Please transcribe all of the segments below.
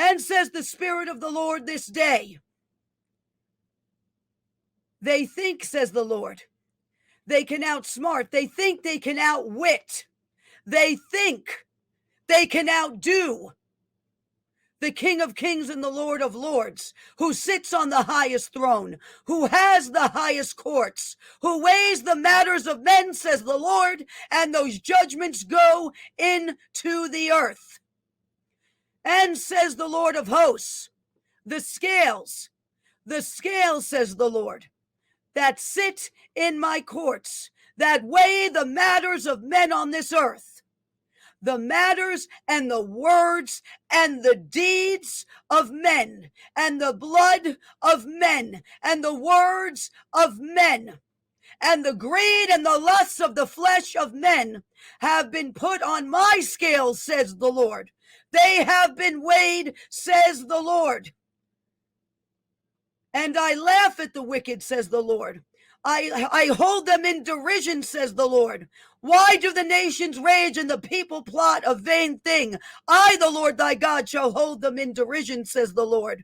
And says the Spirit of the Lord this day, they think, says the Lord, they can outsmart. They think they can outwit. They think they can outdo the King of Kings and the Lord of Lords, who sits on the highest throne, who has the highest courts, who weighs the matters of men, says the Lord, and those judgments go into the earth. And says the Lord of hosts, the scales, says the Lord, that sit in my courts, that weigh the matters of men on this earth, the matters and the words and the deeds of men, and the blood of men, and the words of men, and the greed and the lusts of the flesh of men have been put on my scales, says the Lord. They have been weighed, says the Lord. And I laugh at the wicked, says the Lord. I hold them in derision, says the Lord. Why do the nations rage and the people plot a vain thing? I, the Lord thy God, shall hold them in derision, says the Lord.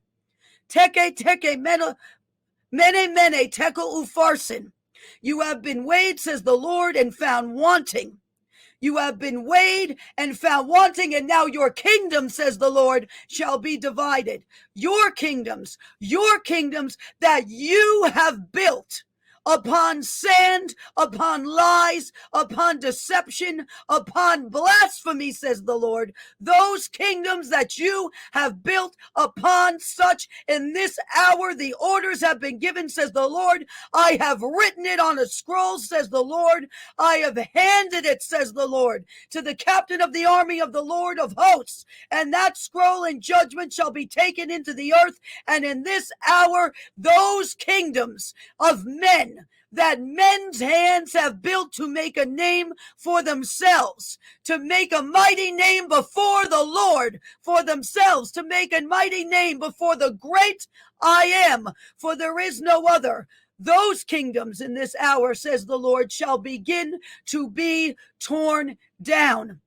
Teke, mene, tekel upharsin. You have been weighed, says the Lord, and found wanting. You have been weighed and found wanting, and now your kingdom, says the Lord, shall be divided. Your kingdoms that you have built upon sand, upon lies, upon deception, upon blasphemy, says the Lord. Those kingdoms that you have built upon such, in this hour the orders have been given, says the Lord. I have written it on a scroll, says the Lord. I have handed it, says the Lord, to the captain of the army of the Lord of hosts. And that scroll in judgment shall be taken into the earth. And in this hour, those kingdoms of men that men's hands have built to make a name for themselves, to make a mighty name before the Lord for themselves, to make a mighty name before the great I am, for there is no other. Those kingdoms in this hour, says the Lord, shall begin to be torn down.